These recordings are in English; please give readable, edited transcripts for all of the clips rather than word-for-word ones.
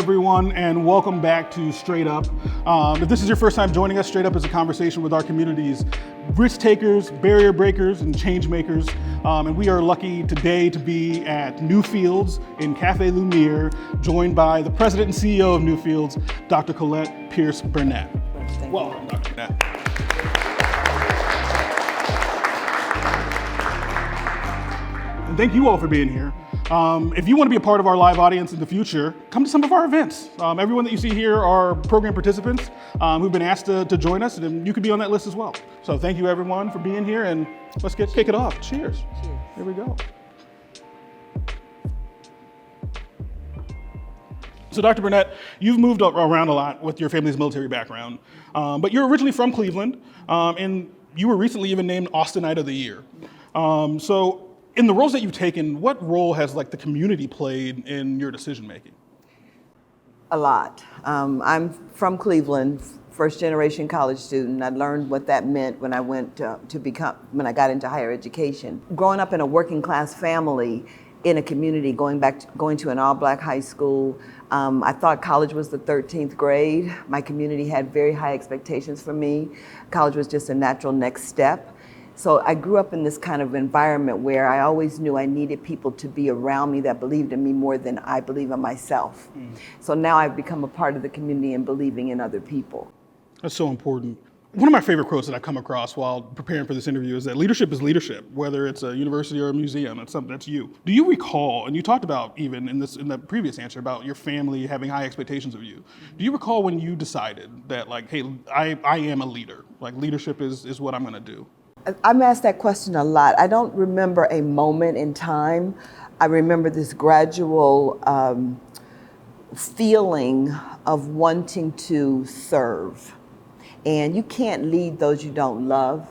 everyone, and welcome back to Straight Up. If this is your first time joining us, Straight Up is a conversation with our community's risk takers, barrier breakers, and change makers. And we are lucky today to be at Newfields in Cafe Lumiere, joined by the president and CEO of Newfields, Dr. Colette Pierce Burnette. Welcome, Dr. Burnette. And thank you all for being here. If you want to be a part of our live audience in the future, come to some of our events. Everyone that you see here are program participants who've been asked to join us, and you could be on that list as well. So thank you everyone for being here, and let's kick it off. Cheers. Cheers. Here we go. So Dr. Burnette, you've moved around a lot with your family's military background, but you're originally from Cleveland, and you were recently even named Austinite of the Year. So in the roles that you've taken, what role has the community played in your decision making? A lot. I'm from Cleveland, first generation college student. I learned what that meant when I went when I got into higher education. Growing up in a working class family in a community, going to an all-black high school, I thought college was the 13th grade. My community had very high expectations for me. College was just a natural next step. So I grew up in this kind of environment where I always knew I needed people to be around me that believed in me more than I believe in myself. So now I've become a part of the community and believing in other people. That's so important. One of my favorite quotes that I come across while preparing for this interview is that leadership is leadership, whether it's a university or a museum. It's something that's you. Do you recall, and you talked about even in the previous answer about your family having high expectations of you. Do you recall when you decided that hey, I am a leader, leadership is what I'm gonna do? I'm asked that question a lot. I don't remember a moment in time. I remember this gradual feeling of wanting to serve. And you can't lead those you don't love.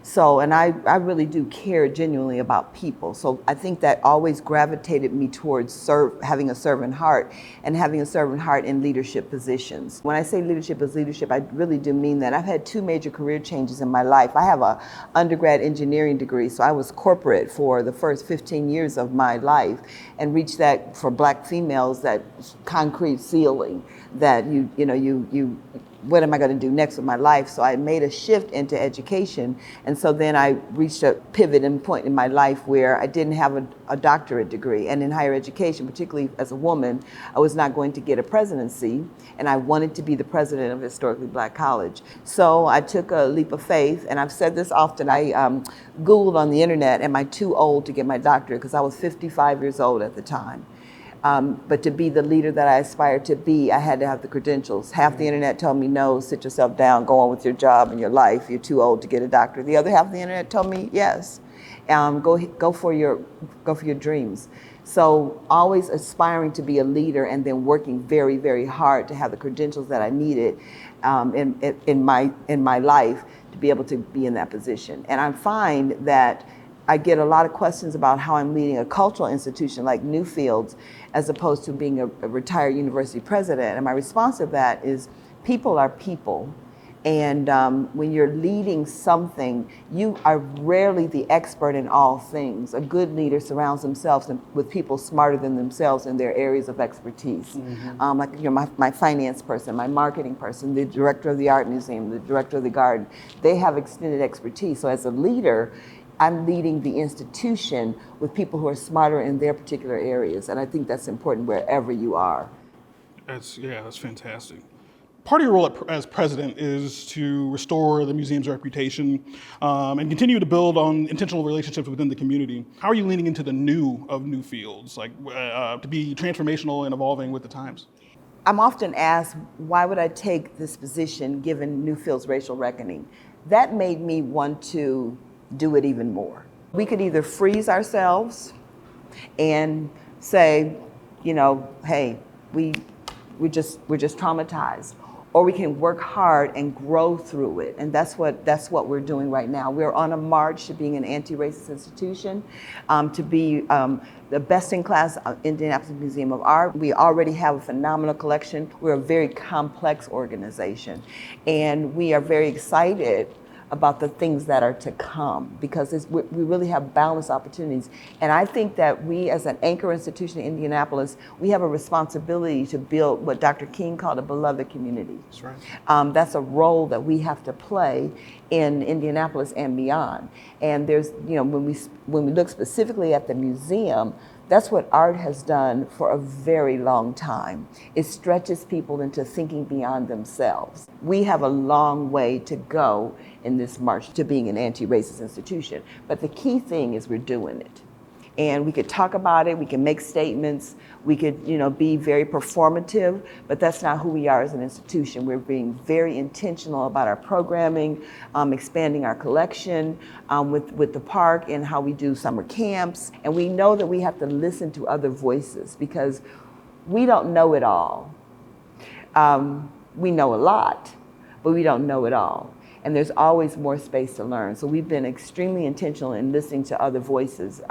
So, and I really do care genuinely about people. So I think that always gravitated me towards having a servant heart and having a servant heart in leadership positions. When I say leadership is leadership, I really do mean that. I've had two major career changes in my life. I have an undergrad engineering degree, so I was corporate for the first 15 years of my life and reached that, for black females, that concrete ceiling that what am I going to do next with my life? So I made a shift into education. And so then I reached a pivot and point in my life where I didn't have a doctorate degree. And in higher education, particularly as a woman, I was not going to get a presidency. And I wanted to be the president of a historically black college. So I took a leap of faith. And I've said this often. I Googled on the internet, am I too old to get my doctorate? Because I was 55 years old at the time. But to be the leader that I aspired to be, I had to have the credentials. Half the internet told me, no, sit yourself down, go on with your job and your life. You're too old to get a doctorate. The other half of the internet told me, yes, go for your dreams. So always aspiring to be a leader and then working very, very hard to have the credentials that I needed in my life to be able to be in that position. And I find that I get a lot of questions about how I'm leading a cultural institution like Newfields as opposed to being a retired university president. And my response to that is people are people. And when you're leading something, you are rarely the expert in all things. A good leader surrounds themselves with people smarter than themselves in their areas of expertise. My finance person, my marketing person, the director of the art museum, the director of the garden, they have extended expertise. So as a leader, I'm leading the institution with people who are smarter in their particular areas. And I think that's important wherever you are. That's fantastic. Part of your role as president is to restore the museum's reputation and continue to build on intentional relationships within the community. How are you leaning into the new of Newfields, to be transformational and evolving with the times? I'm often asked, why would I take this position given Newfields' racial reckoning? That made me want to do it even more. We could either freeze ourselves and say, hey, we're just traumatized, or we can work hard and grow through it. And that's what we're doing right now. We're on a march to being an anti-racist institution, to be the best-in-class Indianapolis Museum of Art. We already have a phenomenal collection. We're a very complex organization, and we are very excited about the things that are to come, because we really have boundless opportunities. And I think that we, as an anchor institution in Indianapolis, we have a responsibility to build what Dr. King called a beloved community. That's right. That's a role that we have to play in Indianapolis and beyond. And there's, when we look specifically at the museum, that's what art has done for a very long time. It stretches people into thinking beyond themselves. We have a long way to go in this march to being an anti-racist institution. But the key thing is we're doing it. And we could talk about it, we can make statements, we could be very performative, but that's not who we are as an institution. We're being very intentional about our programming, expanding our collection with the park and how we do summer camps. And we know that we have to listen to other voices because we don't know it all. We know a lot, but we don't know it all. And there's always more space to learn. So we've been extremely intentional in listening to other voices.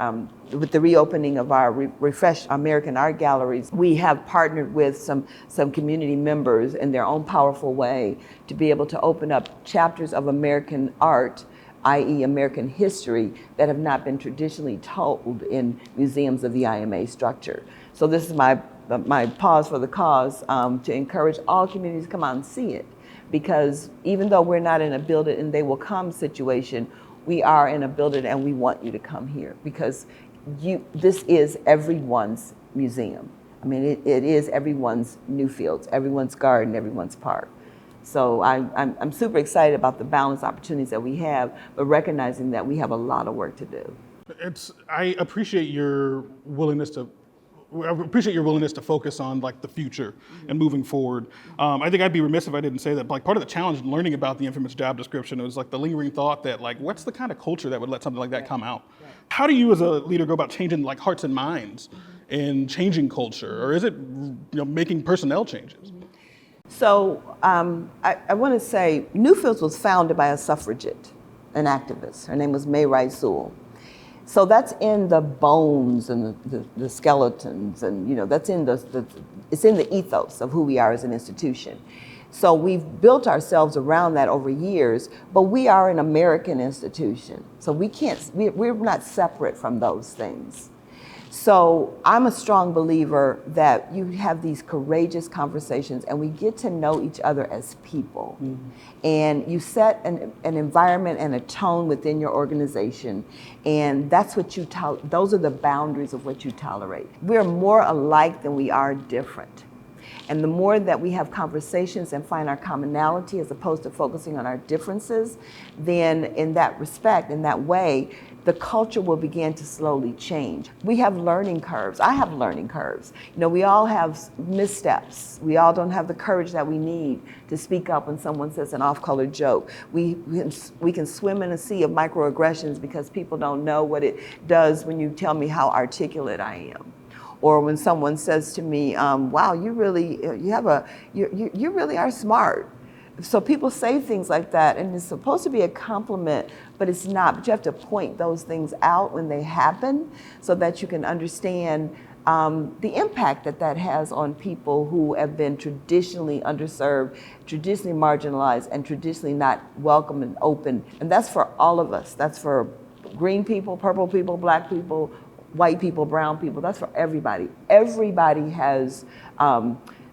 With the reopening of our refreshed American art galleries, we have partnered with some community members in their own powerful way to be able to open up chapters of American art, i.e. American history, that have not been traditionally told in museums of the IMA structure. So this is my pause for the cause to encourage all communities to come out and see it. Because even though we're not in a build it and they will come situation, we are in a build it and we want you to come here, because this is everyone's museum. I mean, it is everyone's Newfields, everyone's garden, everyone's park. So I'm super excited about the boundless opportunities that we have, but recognizing that we have a lot of work to do. I appreciate your willingness to focus on like the future and moving forward. I think I'd be remiss if I didn't say that like part of the challenge in learning about the infamous job description was like the lingering thought that like, what's the kind of culture that would let something like that come out? Right. How do you as a leader go about changing like hearts and minds and changing culture? Or is it making personnel changes? So I want to say Newfields was founded by a suffragette, an activist. Her name was May Rice Sewell. So that's in the bones and the skeletons, and that's in it's in the ethos of who we are as an institution. So we've built ourselves around that over years, but we are an American institution. So we're not separate from those things. So I'm a strong believer that you have these courageous conversations and we get to know each other as people. Mm-hmm. And you set an environment and a tone within your organization, and that's what those are the boundaries of what you tolerate. We're more alike than we are different. And the more that we have conversations and find our commonality as opposed to focusing on our differences, then in that respect, in that way, the culture will begin to slowly change. We have learning curves. I have learning curves. We all have missteps. We all don't have the courage that we need to speak up when someone says an off-color joke. We can swim in a sea of microaggressions because people don't know what it does when you tell me how articulate I am. Or when someone says to me, wow, you really are smart. So people say things like that, and it's supposed to be a compliment, but it's not. But you have to point those things out when they happen so that you can understand the impact that has on people who have been traditionally underserved, traditionally marginalized, and traditionally not welcome and open. And that's for all of us. That's for green people, purple people, black people, white people, brown people. That's for everybody. Everybody has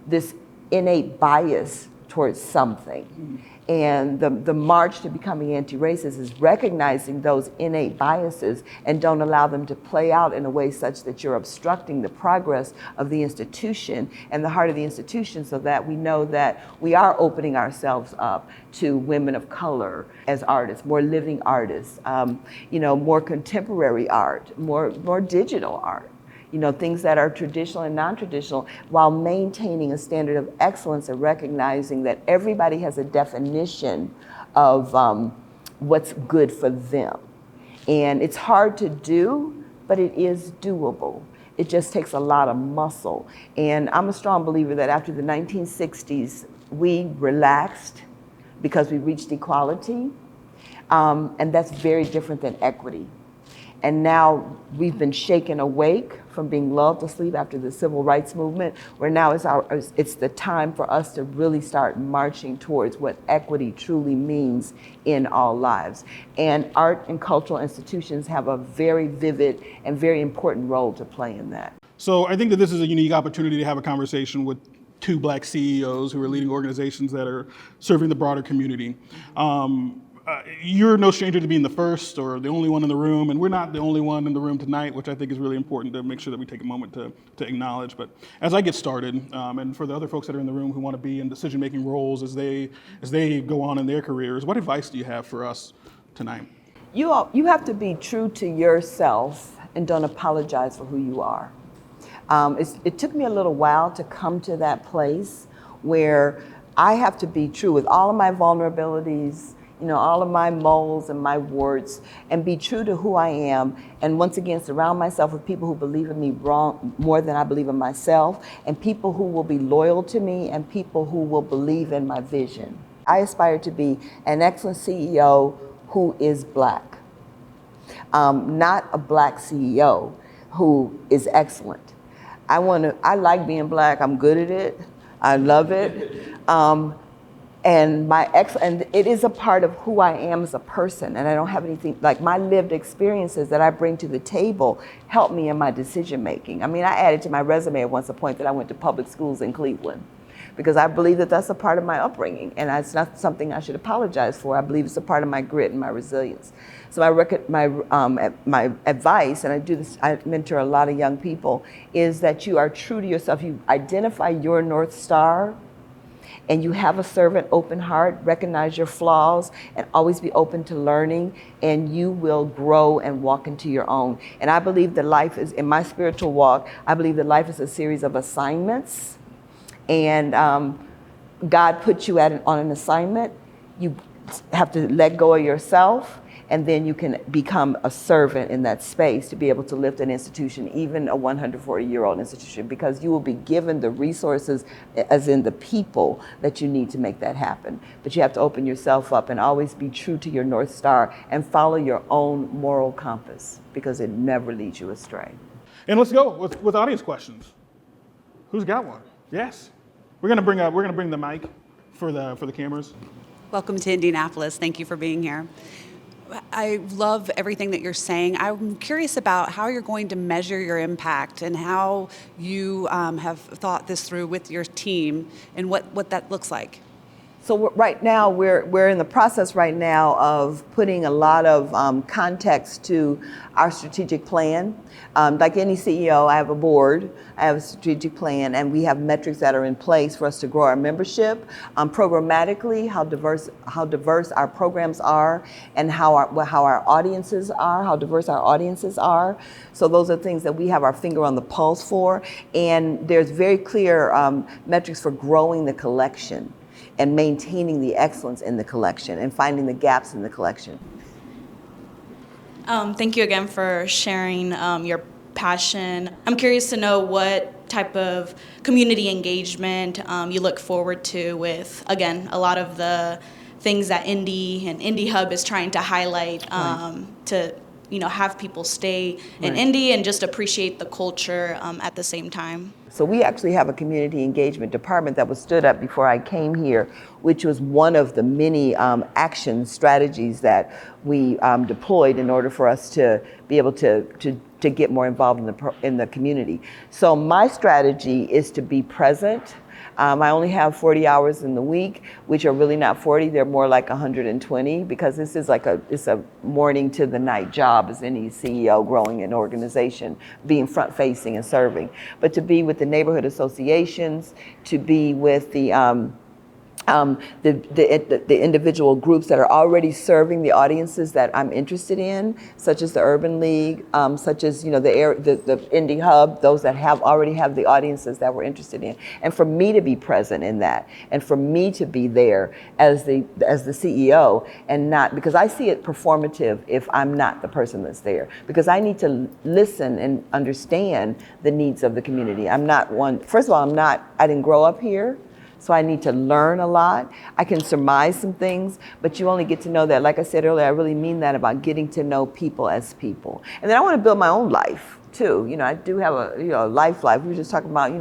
this innate bias towards something. Mm-hmm. And the march to becoming anti-racist is recognizing those innate biases and don't allow them to play out in a way such that you're obstructing the progress of the institution and the heart of the institution, so that we know that we are opening ourselves up to women of color as artists, more living artists, more contemporary art, more digital art. Things that are traditional and non-traditional, while maintaining a standard of excellence and recognizing that everybody has a definition of what's good for them. And it's hard to do, but it is doable. It just takes a lot of muscle. And I'm a strong believer that after the 1960s, we relaxed because we reached equality. And that's very different than equity. And now we've been shaken awake from being lulled to sleep after the civil rights movement, where now it's the time for us to really start marching towards what equity truly means in all lives. And art and cultural institutions have a very vivid and very important role to play in that. So I think that this is a unique opportunity to have a conversation with two Black CEOs who are leading organizations that are serving the broader community. You're no stranger to being the first or the only one in the room, and we're not the only one in the room tonight, which I think is really important to make sure that we take a moment to acknowledge. But as I get started, and for the other folks that are in the room who want to be in decision-making roles as they go on in their careers, what advice do you have for us tonight? You have to be true to yourself and don't apologize for who you are. It took me a little while to come to that place where I have to be true with all of my vulnerabilities, all of my moles and my warts, and be true to who I am. And once again, surround myself with people who believe in me more than I believe in myself, and people who will be loyal to me, and people who will believe in my vision. I aspire to be an excellent CEO who is Black, not a Black CEO who is excellent. I like being Black. I'm good at it. I love it. And it is a part of who I am as a person, and I don't have anything, like my lived experiences that I bring to the table help me in my decision making. I mean, I added to my resume at once a point that I went to public schools in Cleveland, because I believe that that's a part of my upbringing, and it's not something I should apologize for. I believe it's a part of my grit and my resilience. So my advice, and I do this, I mentor a lot of young people, is that you are true to yourself. You identify your North Star, and you have a servant open heart, recognize your flaws, and always be open to learning, and you will grow and walk into your own. And I believe that life is, in my spiritual walk, I believe that life is a series of assignments, and God puts you on an assignment. You have to let go of yourself, and then you can become a servant in that space to be able to lift an institution, even a 140-year-old institution, because you will be given the resources, as in the people, that you need to make that happen. But you have to open yourself up and always be true to your North Star and follow your own moral compass, because it never leads you astray. And let's go with audience questions. Who's got one? Yes. We're gonna bring the mic for the cameras. Welcome to Indianapolis. Thank you for being here. I love everything that you're saying. I'm curious about how you're going to measure your impact and how you have thought this through with your team and what that looks like. So right now, we're in the process right now of putting a lot of context to our strategic plan. Like any CEO, I have a board, I have a strategic plan, and we have metrics that are in place for us to grow our membership. Programmatically, how diverse our programs are, and how our audiences are, how diverse our audiences are. So those are things that we have our finger on the pulse for, and there's very clear metrics for growing the collection and maintaining the excellence in the collection and finding the gaps in the collection. Thank you again for sharing your passion. I'm curious to know what type of community engagement you look forward to with, again, a lot of the things that Indy and Indy Hub is trying to highlight to have people stay in Indy and just appreciate the culture at the same time. So we actually have a community engagement department that was stood up before I came here, which was one of the many action strategies that we deployed in order for us to be able to get more involved in the community. So my strategy is to be present. I only have 40 hours in the week, which are really not 40, they're more like 120, because this is it's a morning to the night job as any CEO growing an organization, being front facing and serving. But to be with the neighborhood associations, to be with the individual groups that are already serving the audiences that I'm interested in, such as the Urban League, such as the Indy Hub, those that already have the audiences that we're interested in, and for me to be present in that, and for me to be there as the CEO, and not because I see it performative if I'm not the person that's there, because I need to listen and understand the needs of the community. I'm not one. First of all, I didn't grow up here. So I need to learn a lot. I can surmise some things, but you only get to know that. Like I said earlier, I really mean that about getting to know people as people. And then I want to build my own life too. You know, I do have a life. We were just talking about,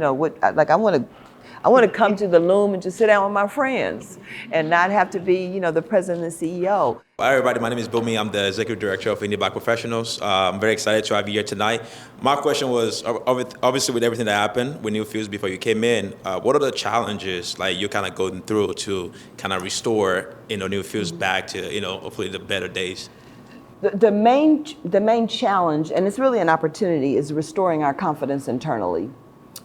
I want to come to the Loom and just sit down with my friends and not have to be, the president and CEO. Hi everybody, my name is Bill Mee. I'm the Executive Director of Indie Black Professionals. I'm very excited to have you here tonight. My question was, obviously with everything that happened with Newfields before you came in, what are the challenges you're kind of going through to kind of restore, Newfields back to, hopefully the better days? The main challenge, and it's really an opportunity, is restoring our confidence internally.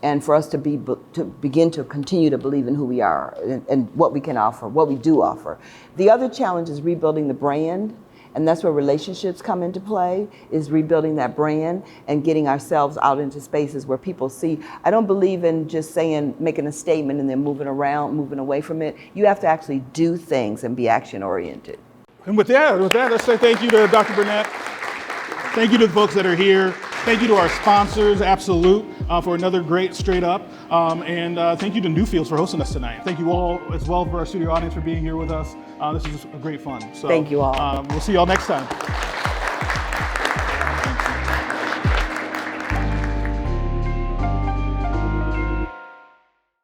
And for us to begin to continue to believe in who we are and what we can offer, what we do offer. The other challenge is rebuilding the brand, and that's where relationships come into play, is rebuilding that brand and getting ourselves out into spaces where people see. I don't believe in just making a statement and then moving away from it. You have to actually do things and be action oriented. And with that, let's say thank you to Dr. Burnette. Thank you to the folks that are here. Thank you to our sponsors, Absolut, for another great Straight Up. And thank you to Newfields for hosting us tonight. Thank you all, as well, for our studio audience for being here with us. This is great fun. So, thank you all. We'll see you all next time.